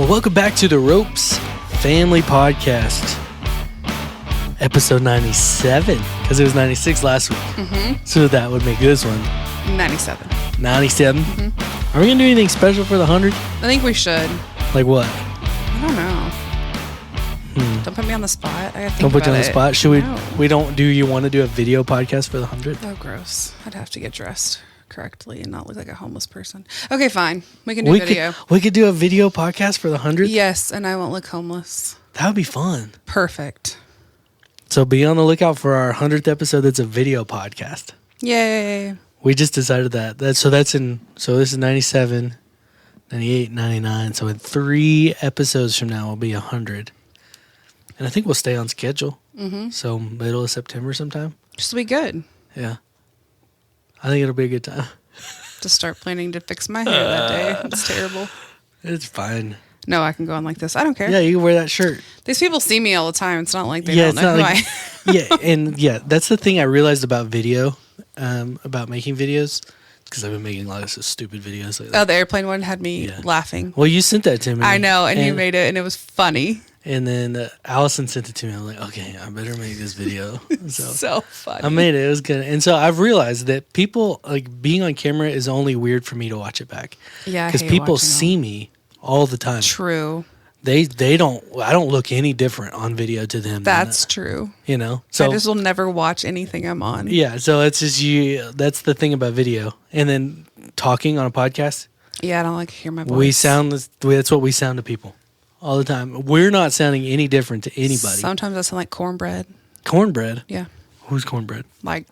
Well, welcome back to the Ropes Family Podcast, episode 97, because it was 96 last week. Mm-hmm. So that would make this one 97. 97? Mm-hmm. Are we going to do anything special for the 100? I think we should. Like what? I don't know. Don't put me on the spot. I gotta think Don't put you on the about spot. it. Should we? No. We don't. Do you want to do a video podcast for the 100? Oh, gross. I'd have to get dressed correctly and not look like a homeless person. Okay, fine. We can do video. We could do a video podcast for the 100? Yes, and I won't look homeless. That would be fun. Perfect. So be on the lookout for our 100th episode. That's a video podcast. Yay. We just decided that. So this is 97, 98, 99. So in 3 episodes from now, will be 100. And I think we'll stay on schedule. Mm-hmm. So middle of September sometime. Just be good. Yeah. I think it'll be a good time. To start planning to fix my hair that day. It's terrible. It's fine. No, I can go on like this. I don't care. Yeah, you can wear that shirt. These people see me all the time. It's not like they don't know who I am. That's the thing I realized about video, about making videos, because I've been making a lot of stupid videos lately. Oh, the airplane one had me laughing. Well, you sent that to me. I know, and you made it, and it was funny. And then Allison sent it to me. I'm like, okay, I better make this video. So funny. I made it. It was good. And so I've realized that people, like, being on camera is only weird for me to watch it back. Yeah, because people see me all the time. True. They don't. I don't look any different on video to them. That's true. You know, so I just will never watch anything I'm on. Yeah, so it's just you. That's the thing about video, and then talking on a podcast. Yeah, I don't like to hear my voice. That's what we sound to people all the time. We're not sounding any different to anybody. Sometimes I sound like cornbread. Cornbread. Yeah. Who's cornbread? Like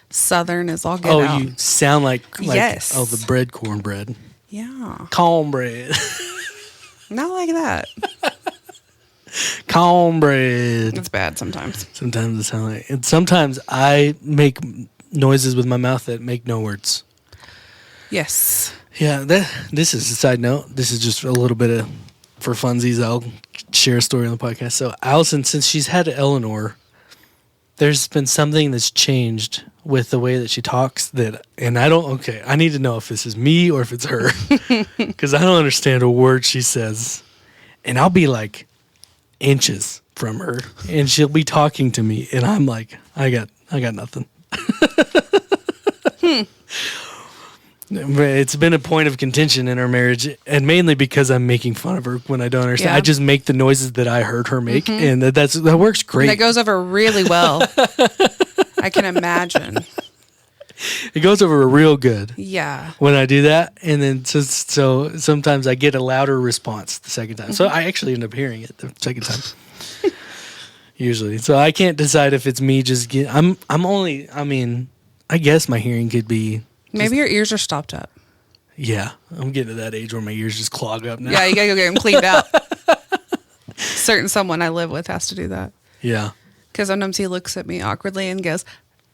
Southern is all good. Oh, you sound like yes. Oh, the bread cornbread. Yeah. Cornbread. Not like that. Cornbread. It's bad sometimes. Sometimes it sounds like. And sometimes I make noises with my mouth that make no words. Yes. Yeah. This is a side note. This is just a little bit of for funsies. I'll share a story on the podcast. So Allison, since she's had Eleanor, there's been something that's changed with the way that she talks I need to know if this is me or if it's her, because I don't understand a word she says, and I'll be like inches from her and she'll be talking to me and I'm like, I got nothing. It's been a point of contention in our marriage, and mainly because I'm making fun of her when I don't understand. Yeah. I just make the noises that I heard her make, and that works great. That goes over really well. I can imagine. It goes over real good. Yeah. When I do that, and then so sometimes I get a louder response the second time. So I actually end up hearing it the second time. Usually. So I can't decide if it's me just I guess my hearing could be maybe your ears are stopped up. Yeah, I'm getting to that age where my ears just clog up now. Yeah, you gotta go get them cleaned out. Someone I live with has to do that. Yeah. Because sometimes he looks at me awkwardly and goes,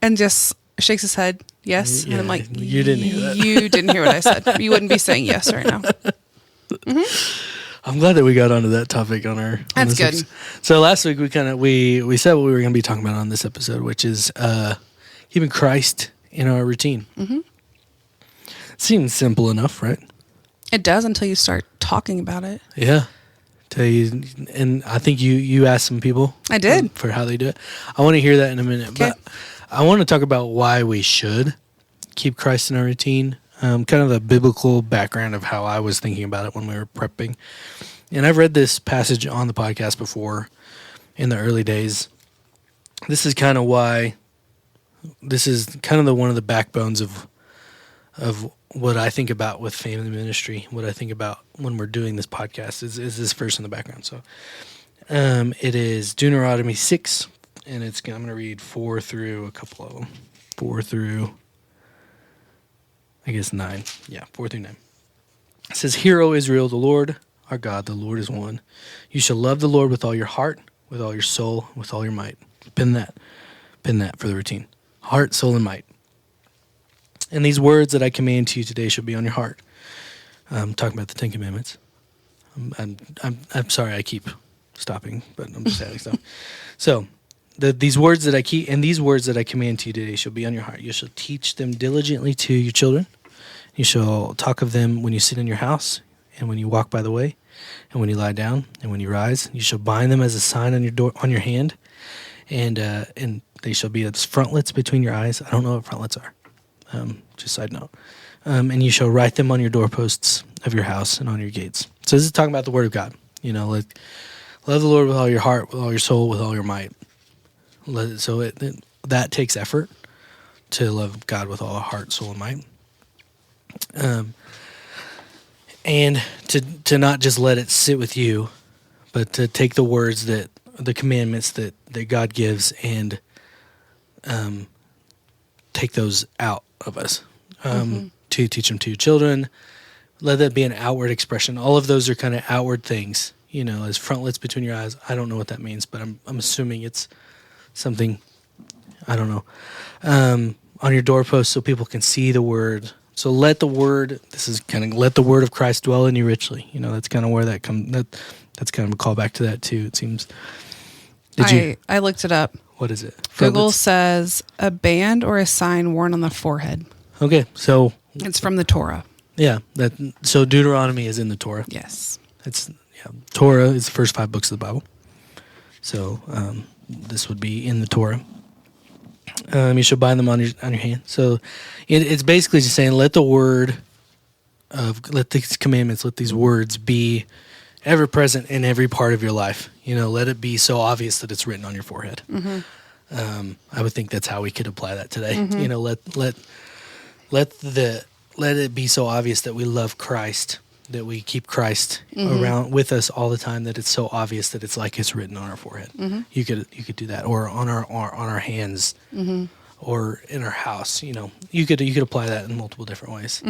and just shakes his head, yes. Yeah, and I'm like, you didn't hear that. You didn't hear what I said. You wouldn't be saying yes right now. Mm-hmm. I'm glad that we got onto that topic on our. That's good. Episode. So last week we said what we were going to be talking about on this episode, which is keeping Christ in our routine. Mm-hmm. Seems simple enough, right? It does until you start talking about it. Yeah. And I think you asked some people. I did. For how they do it. I want to hear that in a minute. Okay. But I want to talk about why we should keep Christ in our routine. Kind of the biblical background of how I was thinking about it when we were prepping. And I've read this passage on the podcast before in the early days. This is kind of one of the backbones of what I think about with family ministry, what I think about when we're doing this podcast is this verse in the background. So it is Deuteronomy 6, and I'm going to read 4 through a couple of them. 4 through, I guess, 9. Yeah, 4 through 9. It says, "Hear, O Israel, the Lord our God, the Lord is one. You shall love the Lord with all your heart, with all your soul, with all your might." Pin that for the routine. Heart, soul, and might. "And these words that I command to you today shall be on your heart." I'm talking about the 10 Commandments. I'm sorry I keep stopping, but I'm just adding stuff. So, these words that I command to you today shall be on your heart. You shall teach them diligently to your children. You shall talk of them when you sit in your house, and when you walk by the way, and when you lie down, and when you rise. You shall bind them as a sign on your door, on your hand, and they shall be as frontlets between your eyes. I don't know what frontlets are. Just side note. And you shall write them on your doorposts of your house and on your gates. So this is talking about the word of God. You know, like, love the Lord with all your heart, with all your soul, with all your might. That takes effort to love God with all our heart, soul, and might. And to not just let it sit with you, but to take the words the commandments that God gives and take those out of us. To teach them to your children. Let that be an outward expression. All of those are kind of outward things, you know, as frontlets between your eyes. I don't know what that means, but I'm assuming it's something, I don't know, on your doorpost so people can see the word. So let the word of Christ dwell in you richly. You know, that's kind of where that comes. That's kind of a callback to that too, it seems. I looked it up. What is it? Google says a band or a sign worn on the forehead. Okay, so it's from the Torah. Yeah, so Deuteronomy is in the Torah. Yes. Torah is the first 5 books of the Bible. So this would be in the Torah. You should bind them on your hand. So it's basically just saying, let these commandments, let these words be ever present in every part of your life. You know, let it be so obvious that it's written on your forehead. I would think that's how we could apply that today. You know, let it be so obvious that we love Christ, that we keep Christ around with us all the time, that it's so obvious that it's like it's written on our forehead. You could do that, or on our hands, or in our house. You know, you could apply that in multiple different ways.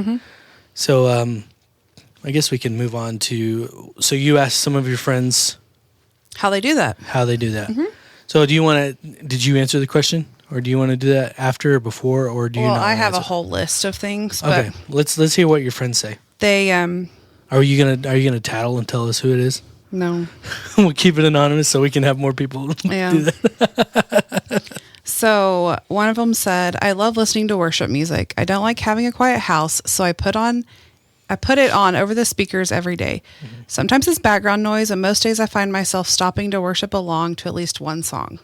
So I guess we can move on to. So you asked some of your friends how they do that. So did you answer the question? Or do you want to do that after or before, or do you? Well, I have a whole list of things. But okay, let's hear what your friends say. They Are you gonna tattle and tell us who it is? No. We'll keep it anonymous so we can have more people do that. So one of them said, "I love listening to worship music. I don't like having a quiet house, so I put it on over the speakers every day. Sometimes it's background noise, and most days I find myself stopping to worship along to at least one song."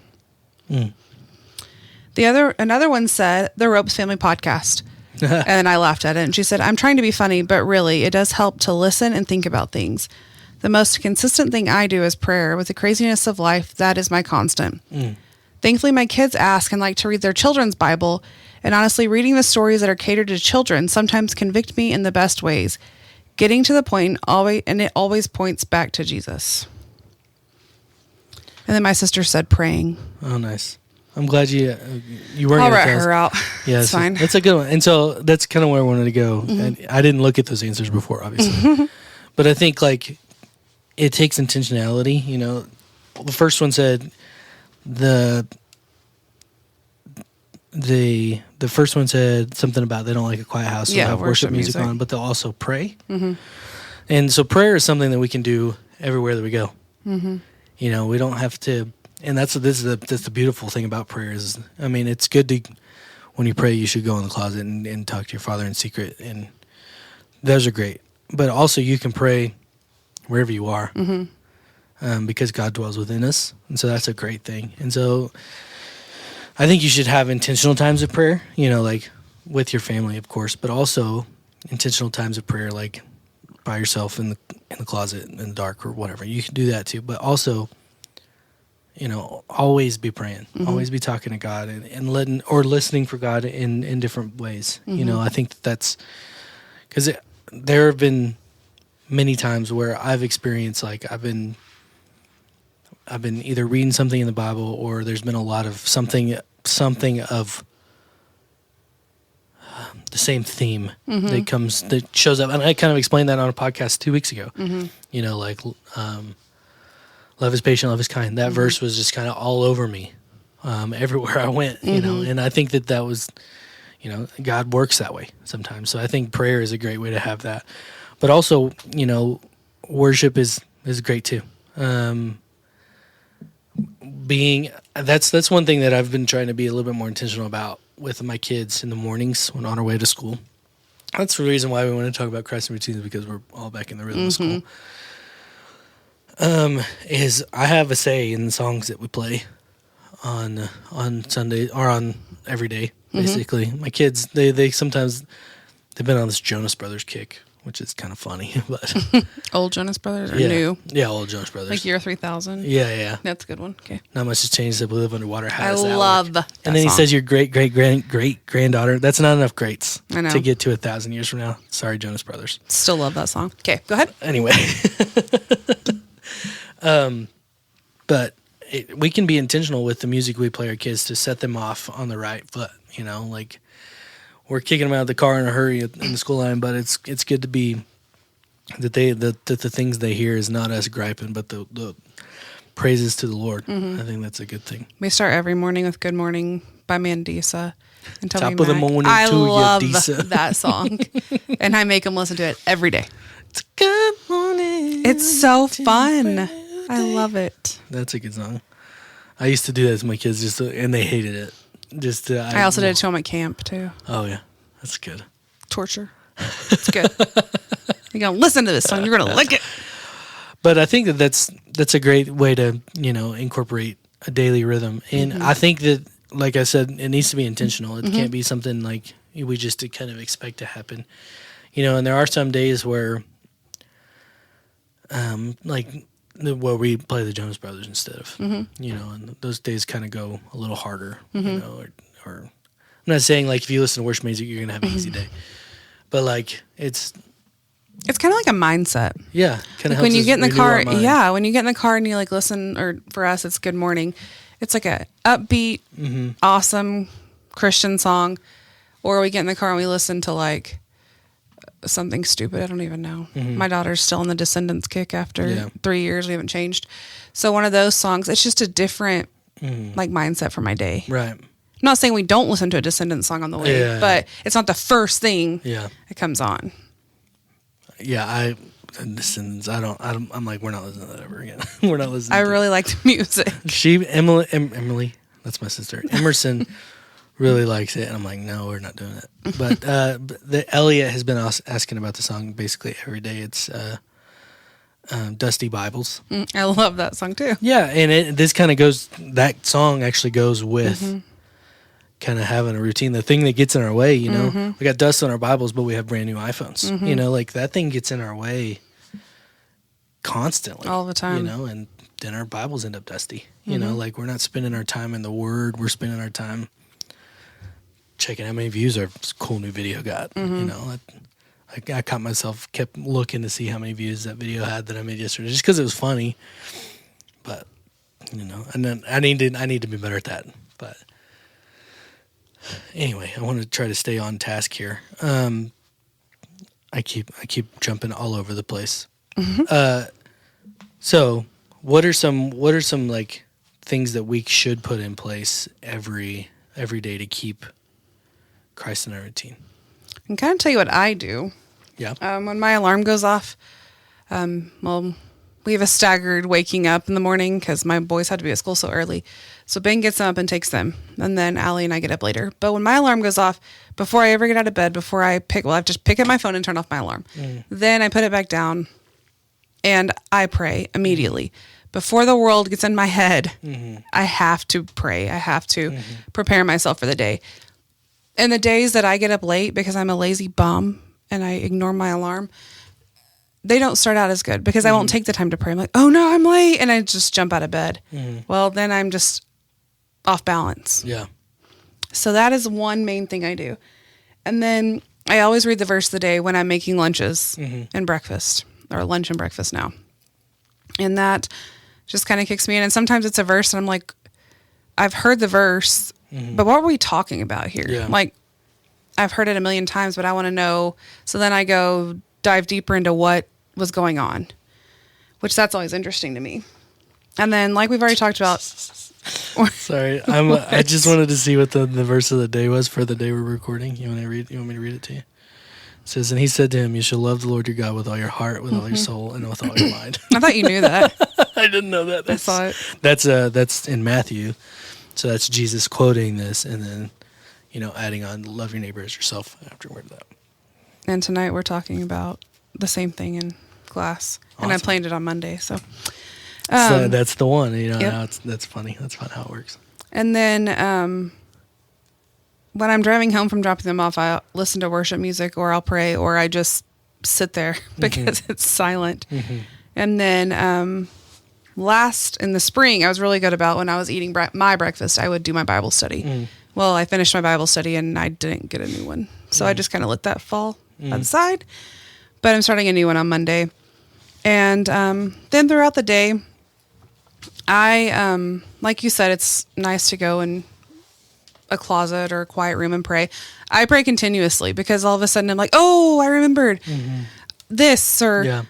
Another one said, "The Ropes Family Podcast." And I laughed at it. And she said, "I'm trying to be funny, but really, it does help to listen and think about things. The most consistent thing I do is prayer. With the craziness of life, that is my constant. Thankfully, my kids ask and like to read their children's Bible. And honestly, reading the stories that are catered to children sometimes convict me in the best ways. Getting to the point, and it always points back to Jesus." And then my sister said praying. Oh, nice. I'm glad you weren't. I'll rat her out. Yeah, it's fine. That's a good one. And so that's kind of where I wanted to go. And I didn't look at those answers before, obviously, but I think like it takes intentionality. You know, the first one said the first one said something about they don't like a quiet house, so they have worship music on, but they'll also pray. And so prayer is something that we can do everywhere that we go. You know, we don't have to. And that's the beautiful thing about prayer is, I mean, it's good to, when you pray, you should go in the closet and talk to your Father in secret, and those are great. But also you can pray wherever you are, because God dwells within us, and so that's a great thing. And so I think you should have intentional times of prayer, you know, like with your family, of course, but also intentional times of prayer, like by yourself in the closet in the dark or whatever. You can do that too, but also, you know, always be praying, always be talking to God and listening for God in different ways. You know, I think that's because there have been many times where I've experienced, like, I've been either reading something in the Bible, or there's been a lot of something of the same theme that shows up. And I kind of explained that on a podcast 2 weeks ago, you know, like, love is patient, love is kind. That verse was just kind of all over me everywhere I went, you know, and I think that was, you know, God works that way sometimes. So I think prayer is a great way to have that. But also, you know, worship is great too. That's one thing that I've been trying to be a little bit more intentional about with my kids in the mornings when on our way to school. That's the reason why we want to talk about Christ and routines, because we're all back in the rhythm of school. Is I have a say in the songs that we play on Sunday or on every day. Basically, my kids they sometimes they've been on this Jonas Brothers kick, which is kind of funny. But Old Jonas Brothers or new? new? Yeah, old Jonas Brothers. Like year 3000? Yeah. That's a good one. Okay. Not much has changed. That we live underwater. How I does that love work? that And then he song. says your great granddaughter. That's not enough greats I know. to get to 1,000 years from now. Sorry, Jonas Brothers. Still love that song. Okay, go ahead. Anyway, but we can be intentional with the music we play our kids to set them off on the right foot. You know, like we're kicking them out of the car in a hurry in the school line, but it's good to be that the things they hear is not us griping, but the praises to the Lord. I think that's a good thing. We start every morning with "Good Morning" by Mandisa. Until Top we of the Mac. morning I to you, love Disa. that song, and I make them listen to it every day. It's good morning. It's so fun. I love it. That's a good song. I used to do that to my kids, and they hated it. I also did it to them at camp too. Oh yeah, that's good. Torture. It's good. You're gonna listen to this song. You're gonna like it. But I think that's a great way to incorporate a daily rhythm, and I think that, like I said, it needs to be intentional. It can't be something like we just kind of expect to happen, And there are some days where, where we play the Jonas Brothers instead of, and those days kind of go a little harder, or I'm not saying like if you listen to worship music you're gonna have an easy day, but like it's kind of like a mindset. Yeah, kind of like when you get in the car. Yeah, when you get in the car and you like listen, or for us, it's "Good Morning." It's like a upbeat, awesome Christian song, or we get in the car and we listen to like something stupid. I don't even know. My daughter's still on the Descendants kick after 3 years. We haven't changed. So one of those songs. It's just a different like mindset for my day. Right. I'm not saying we don't listen to a Descendants song on the way, but it's not the first thing that comes on. Yeah, Descendants. I'm like, we're not listening to that ever again. We're not listening. I really like the music. Emily, that's my sister. Emerson really likes it, and I'm like, no, we're not doing it. But Elliot has been asking about the song basically every day. It's Dusty Bibles. I love that song too. Yeah, and this kind of goes. That song actually goes with kind of having a routine. The thing that gets in our way, we got dust on our Bibles, but we have brand new iPhones. Like that thing gets in our way constantly, all the time. And then our Bibles end up dusty. Like we're not spending our time in the Word. We're spending our time checking how many views our cool new video got. I caught myself kept looking to see how many views that video had that I made yesterday, just because it was funny. But and then I need to be better at that. But anyway, I want to try to stay on task here. I keep jumping all over the place. So what are some like things that we should put in place every day to keep Christ in our routine? I can kind of tell you what I do. Yeah. When my alarm goes off, we have a staggered waking up in the morning because my boys had to be at school so early. So Ben gets them up and takes them. And then Allie and I get up later. But when my alarm goes off, before I ever get out of bed, I just pick up my phone and turn off my alarm. Then I put it back down and I pray immediately. Before the world gets in my head, I have to pray. I have to prepare myself for the day. And the days that I get up late because I'm a lazy bum and I ignore my alarm, they don't start out as good because I won't take the time to pray. I'm like, oh no, I'm late. And I just jump out of bed. Well, then I'm just off balance. Yeah. So that is one main thing I do. And then I always read the verse of the day when I'm making lunches and breakfast, or lunch and breakfast now. And that just kind of kicks me in. And sometimes it's a verse and I'm like, I've heard the verse, but what were we talking about here? Yeah. Like, I've heard it a million times, but I want to know. So then I go dive deeper into what was going on, which that's always interesting to me. And then, like we've already talked about. Sorry, I just wanted to see what the verse of the day was for the day we're recording. You want me to read it to you? It says, and he said to him, you shall love the Lord your God with all your heart, with all your soul, and with all your mind. I thought you knew that. I didn't know that. I saw it. That's in Matthew. So that's Jesus quoting this and then, adding on love your neighbor as yourself afterward. And tonight we're talking about the same thing in class. And I planned it on Monday. So that's the one. Yep. Now that's funny. That's fun how it works. And then when I'm driving home from dropping them off, I'll listen to worship music, or I'll pray, or I just sit there because it's silent. And then last in the spring, I was really good about when I was eating my breakfast, I would do my Bible study. Well, I finished my Bible study and I didn't get a new one. So I just kind of let that fall by the side. But I'm starting a new one on Monday. And then throughout the day, I, like you said, it's nice to go in a closet or a quiet room and pray. I pray continuously because all of a sudden I'm like, oh, I remembered this, or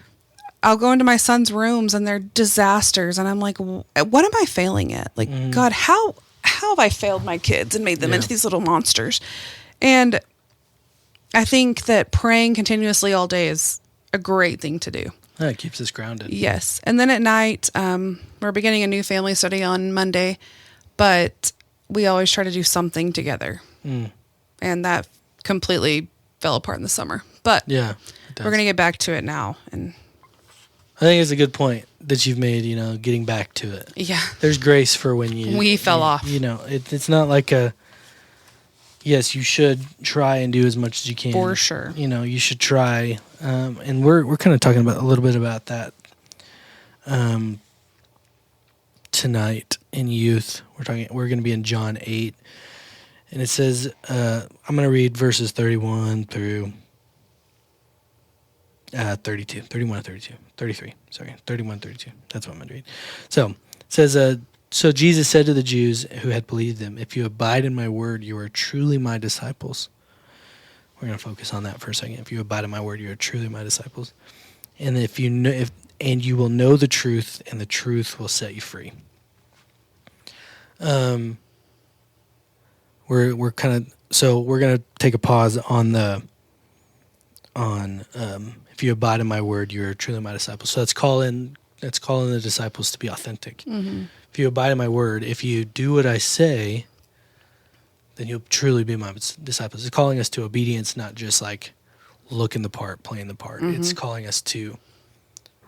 I'll go into my son's rooms and they're disasters. And I'm like, what am I failing at? Like, God, how have I failed my kids and made them into these little monsters? And I think that praying continuously all day is a great thing to do. It keeps us grounded. Yes. And then at night, we're beginning a new family study on Monday, but we always try to do something together. And that completely fell apart in the summer. But we're going to get back to it now. And I think it's a good point that you've made, getting back to it. Yeah. There's grace for when we fell off. It's not like yes, you should try and do as much as you can. For sure. You should try. And we're kind of talking about a little bit about that tonight in youth. We're going to be in John 8. And it says, I'm going to read verses 31 through 32, 31 to 32, 33, sorry, 31, 32. That's what I'm going to read. So it says, so Jesus said to the Jews who had believed him, if you abide in my word, you are truly my disciples. We're going to focus on that for a second. If you abide in my word, you are truly my disciples. And and you will know the truth, and the truth will set you free. We're going to take a pause on if you abide in my word, you are truly my disciples. So that's calling the disciples to be authentic. If you abide in my word, if you do what I say, then you'll truly be my disciples. It's calling us to obedience, not just like looking the part, playing the part. It's calling us to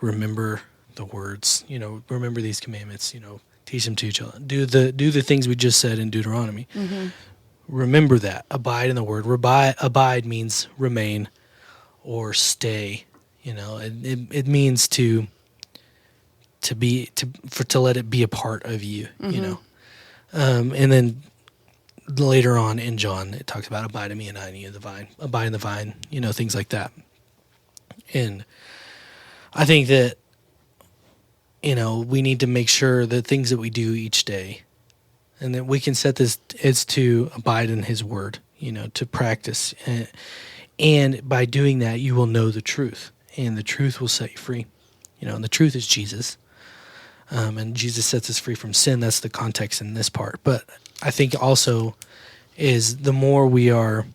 remember the words, remember these commandments, teach them to each other. Do the things we just said in Deuteronomy. Remember that. Abide in the word. Abide means remain or stay. It means to let it be a part of you. And then later on in John, it talks about abide in me and I in you, the vine. Abide in the vine. Things like that. And I think that we need to make sure that things that we do each day, and that we can set this is to abide in his word, to practice. And by doing that, you will know the truth, and the truth will set you free. And the truth is Jesus. And Jesus sets us free from sin. That's the context in this part. But I think also is the more we are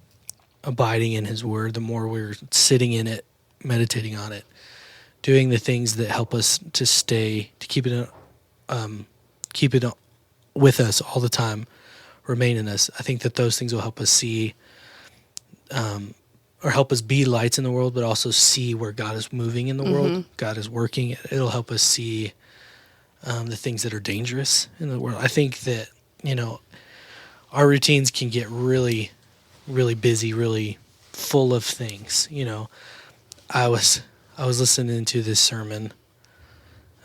abiding in his word, the more we're sitting in it, meditating on it, doing the things that help us to keep it with us all the time, remain in us. I think that those things will help us see, or help us be lights in the world, but also see where God is moving in the world. God is working. It'll help us see the things that are dangerous in the world. I think that, our routines can get really, really busy, really full of things. I was listening to this sermon.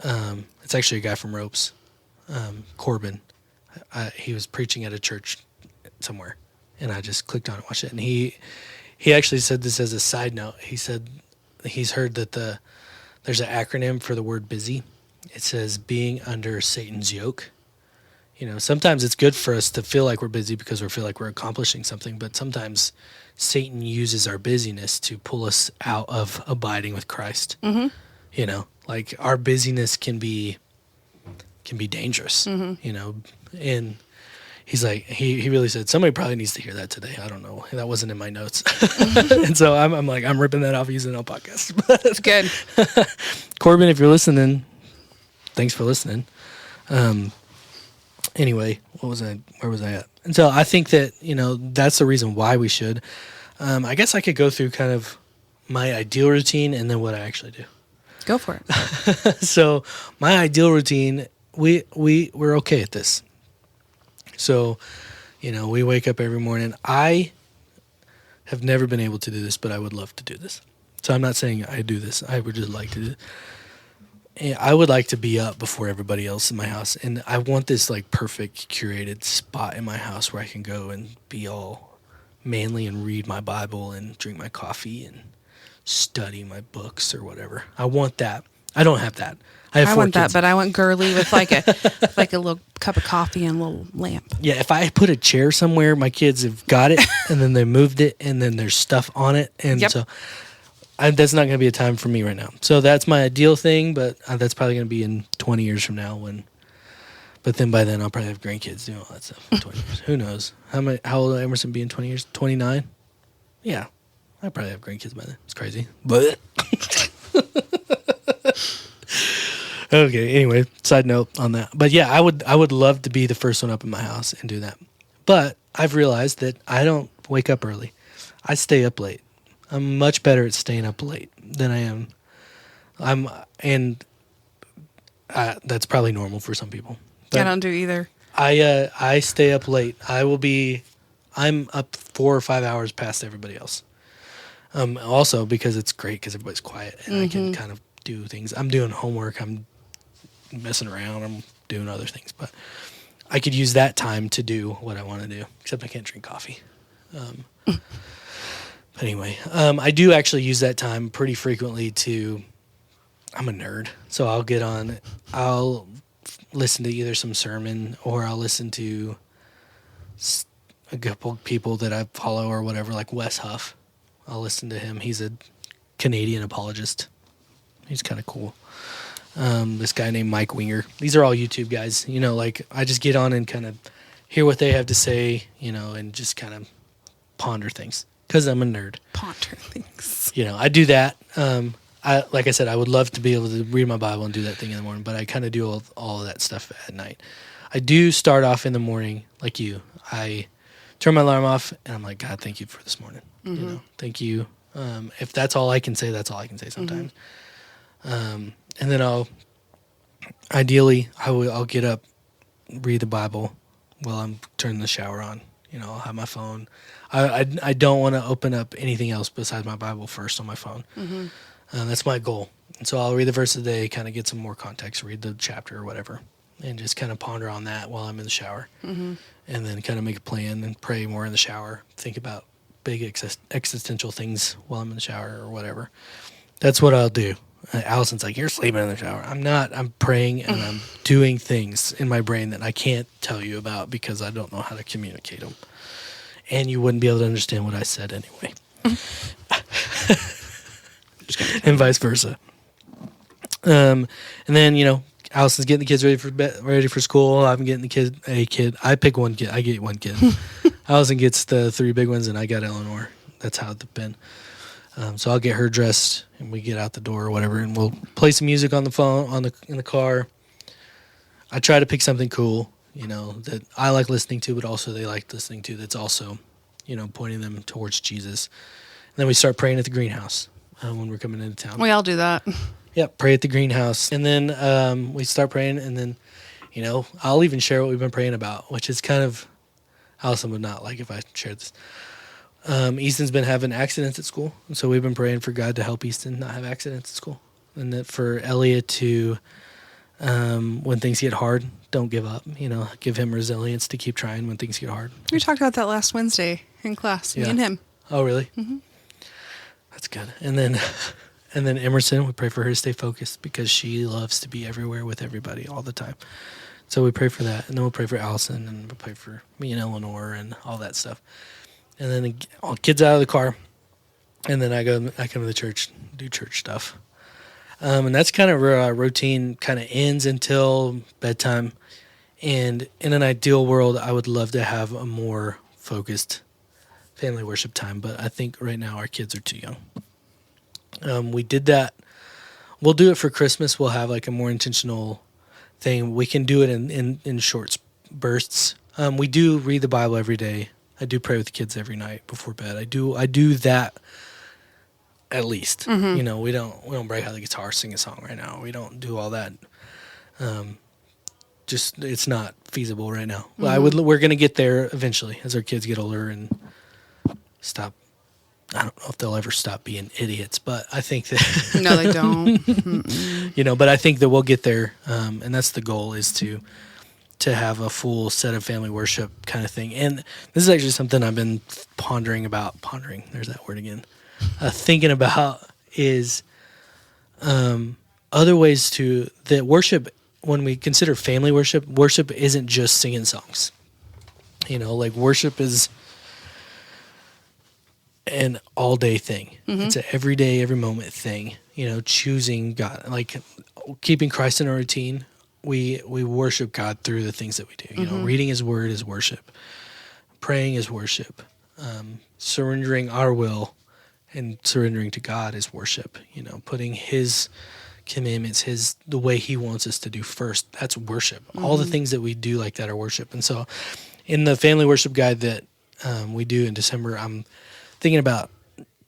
It's actually a guy from Ropes, Corbin. He was preaching at a church somewhere, and I just clicked on it and watched it. And he actually said this as a side note. He said he's heard that there's an acronym for the word busy. It says being under Satan's yoke. Sometimes it's good for us to feel like we're busy because we feel like we're accomplishing something, but sometimes Satan uses our busyness to pull us out of abiding with Christ. Like our busyness can be dangerous, and he's like, he really said, somebody probably needs to hear that today. I don't know. That wasn't in my notes. And so I'm like, I'm ripping that off using it on podcast. It's good. Corbin, if you're listening, thanks for listening. Anyway, where was I at? And so I think that, that's the reason why we should. I guess I could go through kind of my ideal routine and then what I actually do. Go for it. So my ideal routine, we're okay at this. So, we wake up every morning. I have never been able to do this, but I would love to do this. So I'm not saying I do this. I would just like to do it. And I would like to be up before everybody else in my house. And I want this like perfect curated spot in my house where I can go and be all manly and read my Bible and drink my coffee and study my books or whatever. I want that. I don't have that. I have I four want that, kids. but I want girly with like a little cup of coffee and a little lamp. Yeah, if I put a chair somewhere, my kids have got it, and then they moved it, and then there's stuff on it, and Yep. so that's not going to be a time for me right now. So that's my ideal thing, but that's probably going to be in 20 years from now. But then by then I'll probably have grandkids doing all that stuff. In 20 years, who knows? How old will Emerson be in 20 years? 29. Yeah, I probably have grandkids by then. It's crazy, but. Okay, anyway, side note on that. But yeah, I would love to be the first one up in my house and do that. But I've realized that I don't wake up early. I stay up late. I'm much better at staying up late than I am. That's probably normal for some people. But I don't do either. I stay up late. I'm up 4 or 5 hours past everybody else. Also because it's great because everybody's quiet and I can kind of do things. I'm doing homework. I'm messing around. I'm doing other things, but I could use that time to do what I want to do, except I can't drink coffee. But anyway, I do actually use that time pretty frequently I'm a nerd. So I'll listen to either some sermon or I'll listen to a couple people that I follow or whatever, like Wes Huff. I'll listen to him. He's a Canadian apologist. He's kind of cool. This guy named Mike Winger. These are all YouTube guys. Like I just get on and kind of hear what they have to say, and just kind of ponder things because I'm a nerd. Ponder things. I do that. Like I said, I would love to be able to read my Bible and do that thing in the morning, but I kind of do all of that stuff at night. I do start off in the morning like you. I turn my alarm off and I'm like, God, thank you for this morning. Thank you. If that's all I can say, that's all I can say sometimes. And then I'll get up, read the Bible while I'm turning the shower on. I'll have my phone. I don't want to open up anything else besides my Bible first on my phone. That's my goal. And so I'll read the verse of the day, kind of get some more context, read the chapter or whatever, and just kind of ponder on that while I'm in the shower. And then kind of make a plan and pray more in the shower, think about big existential things while I'm in the shower or whatever. That's what I'll do. Allison's like, you're sleeping in the shower. I'm not. I'm praying and I'm doing things in my brain that I can't tell you about because I don't know how to communicate them. And you wouldn't be able to understand what I said anyway. And vice versa. And then, Allison's getting the kids ready for school. I'm getting a kid. I pick one kid. I get one kid. Allison gets the 3 big ones and I got Eleanor. That's how it's been. So I'll get her dressed and we get out the door or whatever, and we'll play some music on the phone in the car. I try to pick something cool, that I like listening to, but also they like listening to. That's also, pointing them towards Jesus. And then we start praying at the greenhouse when we're coming into town. We all do that. Yep, pray at the greenhouse, and then we start praying, and then, I'll even share what we've been praying about, which is kind of Allison would not like if I shared this. Easton's been having accidents at school, and so we've been praying for God to help Easton not have accidents at school, and that for Elliot to, when things get hard, don't give up. Give him resilience to keep trying when things get hard. We talked about that last Wednesday in class, me and him. Oh, really? Mm-hmm. That's good. And then Emerson, we pray for her to stay focused because she loves to be everywhere with everybody all the time. So we pray for that, and then we'll pray for Allison, and we'll pray for me and Eleanor and all that stuff. And then all kids out of the car, and then I come to the church, do church stuff. And that's kind of where our routine kind of ends until bedtime. And in an ideal world, I would love to have a more focused family worship time, but I think right now our kids are too young. We did that. We'll do it for Christmas. We'll have like a more intentional thing. We can do it in short bursts. We do read the Bible every day. I do pray with the kids every night before bed. I do that at least. You know, we don't break out the guitar, sing a song right now. We don't do all that. Just it's not feasible right now. Well, we're going to get there eventually as our kids get older and stop. I don't know if they'll ever stop being idiots, but I think that No, they don't. you know, but I think that we'll get there. And that's the goal, is to have a full set of family worship kind of thing. And this is actually something I've been pondering. There's that word again. Thinking about is other ways that worship, when we consider family worship isn't just singing songs. You know, like worship is an all day thing. It's an every day, every moment thing. You know, choosing God, like keeping Christ in our routine. We worship God through the things that we do. You know, reading His Word is worship. Praying is worship. Surrendering our will and surrendering to God is worship. You know, putting His commandments, the way He wants us to do first, that's worship. All the things that we do like that are worship. And so in the family worship guide that we do in December, I'm thinking about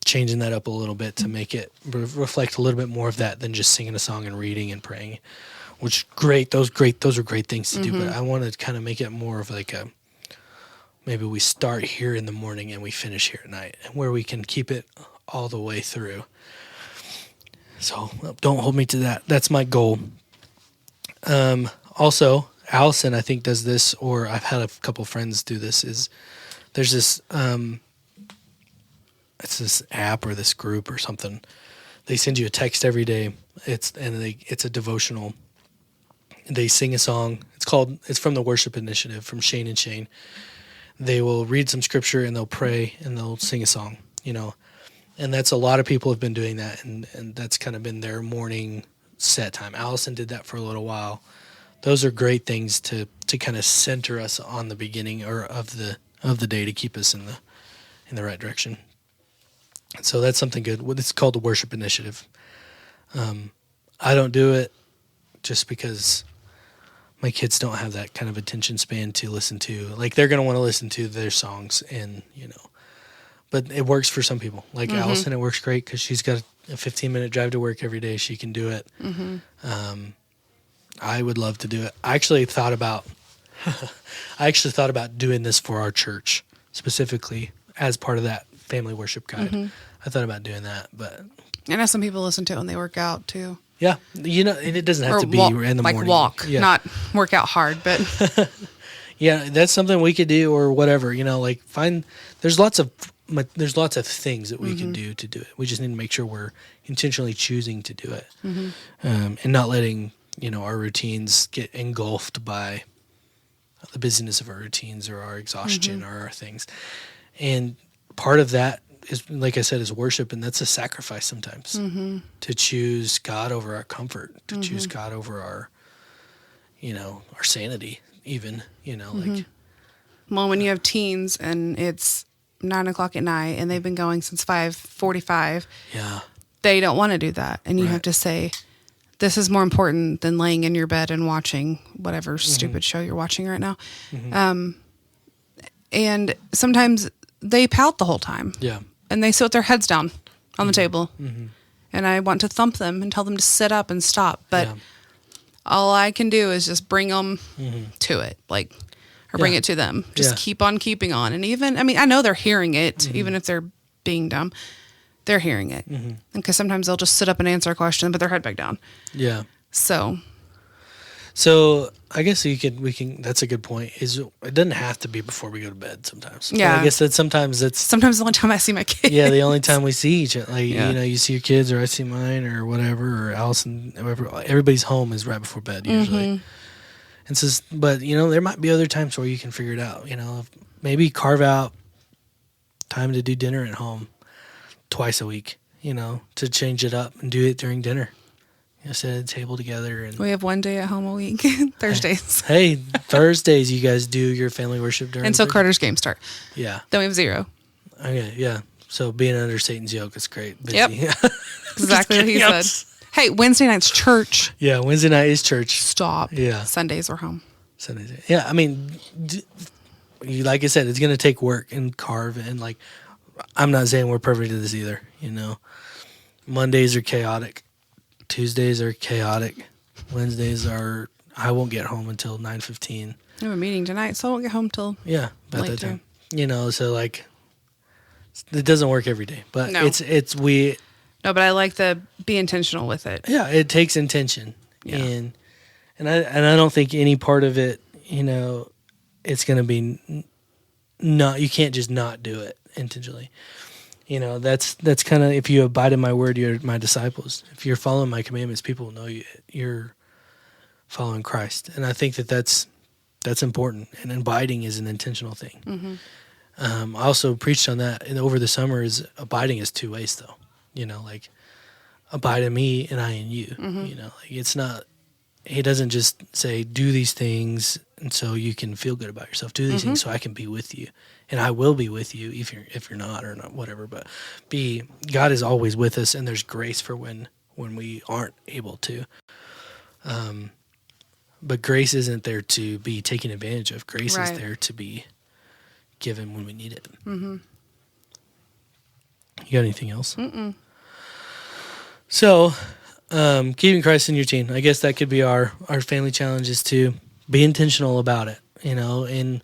changing that up a little bit to make it reflect a little bit more of that than just singing a song and reading and praying, which those are great things to do. But I want to kind of make it more of like maybe we start here in the morning and we finish here at night, where we can keep it all the way through. So don't hold me to that. That's my goal. Also, Allison, I think, does this, or I've had a couple friends do this, is there's this, it's this app or this group or something. They send you a text every day. It's a devotional. They sing a song. It's from the Worship Initiative, from Shane and Shane. They will read some scripture and they'll pray and they'll sing a song, you know. And that's, a lot of people have been doing that, and that's kind of been their morning set time. Allison did that for a little while. Those are great things to kind of center us on the beginning of the day, to keep us in the right direction. So that's something good. It's called the Worship Initiative. I don't do it just because my kids don't have that kind of attention span to listen to. Like, they're going to want to listen to their songs, and, you know, but it works for some people. Like Allison, it works great because she's got a 15-minute drive to work every day. She can do it. I would love to do it. I actually thought about doing this for our church, specifically as part of that family worship guide. I thought about doing that, but I know some people listen to it when they work out too. Yeah, you know, and it doesn't have to be in the morning. Like walk, not work out hard, but yeah, that's something we could do, or whatever. You know, like there's lots of things that we can do to do it. We just need to make sure we're intentionally choosing to do it, and not letting, you know, our routines get engulfed by the busyness of our routines or our exhaustion or our things. And part of that is, like I said, is worship, and that's a sacrifice sometimes to choose God over our comfort, to choose God over our, you know, our sanity, even, you know, like. Well, when you have teens and it's 9:00 at night and they've been going since 5:45, they don't want to do that, and you have to say, this is more important than laying in your bed and watching whatever stupid show you're watching right now. And sometimes they pout the whole time. Yeah. And they sit with their heads down on the table. And I want to thump them and tell them to sit up and stop. But all I can do is just bring them to it, like, or bring it to them. Just keep on keeping on. And even, I mean, I know they're hearing it, even if they're being dumb. They're hearing it. Because sometimes they'll just sit up and answer a question, but their head back down. Yeah. So I guess we can, that's a good point, is it doesn't have to be before we go to bed sometimes. Yeah. But I guess that sometimes the only time I see my kids. Yeah, the only time we see each other. Like, you know, you see your kids, or I see mine, or whatever, or Allison, whoever. Everybody's home is right before bed usually. And so, but, you know, there might be other times where you can figure it out. You know, maybe carve out time to do dinner at home twice a week, you know, to change it up and do it during dinner. You know, sit at a table together. And we have one day at home a week, Thursdays. Hey, Thursdays you guys do your family worship during. Until Carter's games start. Yeah. Then we have 0. Okay, yeah. So being under Satan's yoke is great. Busy. Yep. Exactly what he said. Hey, Wednesday night's church. Yeah, Wednesday night is church. Stop. Yeah. Sundays we're home. Sundays. Yeah, I mean, like I said, it's going to take work and carve, and like, I'm not saying we're perfect at this either, you know. Mondays are chaotic. Tuesdays are chaotic. Wednesdays are, I won't get home until 9:15. I have a meeting tonight, so I won't get home till Yeah, about late that time. too. You know, so like, it doesn't work every day, but No. No, but I like the be intentional with it. Yeah, it takes intention, Yeah. and I don't think any part of it, you know, it's going to be not. You can't just not do it intentionally. You know, that's kind of, if you abide in my word, you're my disciples. If you're following my commandments, people will know you're following Christ, and I think that's important. And abiding is an intentional thing. Mm-hmm. I also preached on that, and over the summer, is abiding is two ways though. You know, like, abide in me and I in you. Mm-hmm. You know, like, it's not, he doesn't just say, do these things and so you can feel good about yourself. Do these things so I can be with you. And I will be with you if you're not, or not, whatever. But God is always with us, and there's grace for when we aren't able to. But grace isn't there to be taken advantage of. Grace is there to be given when we need it. Mm-hmm. You got anything else? Mm-mm. So, keeping Christ in your routine. I guess that could be our family challenge, is to be intentional about it, you know, and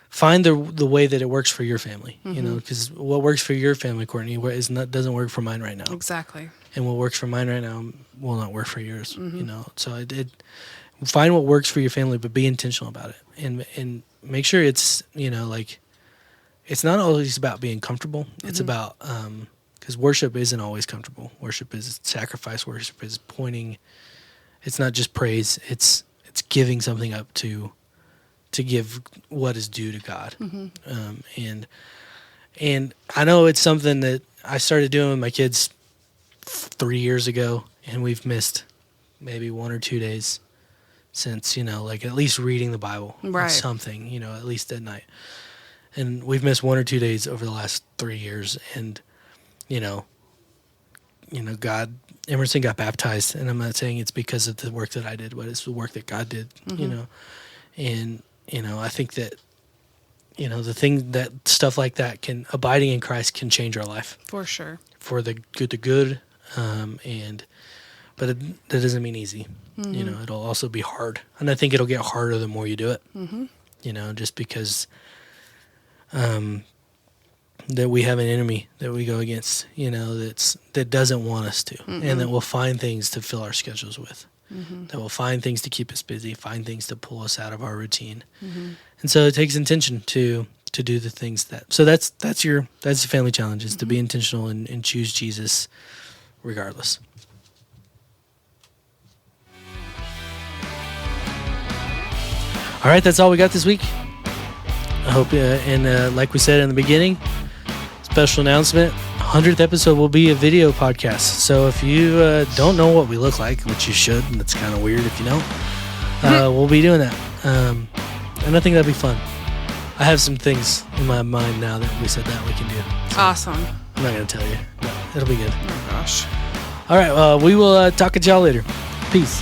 find the way that it works for your family, you know, because what works for your family, Courtney, doesn't work for mine right now. Exactly. And what works for mine right now will not work for yours, you know. So find what works for your family, but be intentional about it, and make sure it's, you know, like, it's not always about being comfortable. It's about, because worship isn't always comfortable. Worship is sacrifice. Worship is pointing. It's not just praise. It's giving something up to give what is due to God. And I know it's something that I started doing with my kids 3 years ago, and we've missed maybe 1 or 2 days since, you know, like, at least reading the Bible or something, you know, at least at night. And we've missed 1 or 2 days over the last 3 years. And, you know, Emerson got baptized, and I'm not saying it's because of the work that I did, but it's the work that God did, you know. And, you know, I think that, you know, stuff like that abiding in Christ can change our life. For sure. For the good. But that doesn't mean easy. You know, it'll also be hard. And I think it'll get harder the more you do it. You know, just because that we have an enemy that we go against, you know, that doesn't want us to, and that will find things to fill our schedules with, that will find things to keep us busy, find things to pull us out of our routine. And so it takes intention to do the things that's the family challenge, is to be intentional and choose Jesus regardless. All right, that's all we got this week. I hope, and like we said in the beginning, special announcement, 100th episode will be a video podcast. So if you don't know what we look like, which you should, and it's kind of weird if you don't, we'll be doing that. And I think that'd be fun. I have some things in my mind now that we said that we can do. So Awesome. I'm not going to tell you, but it'll be good. Oh, gosh. All right, we will talk to y'all later. Peace.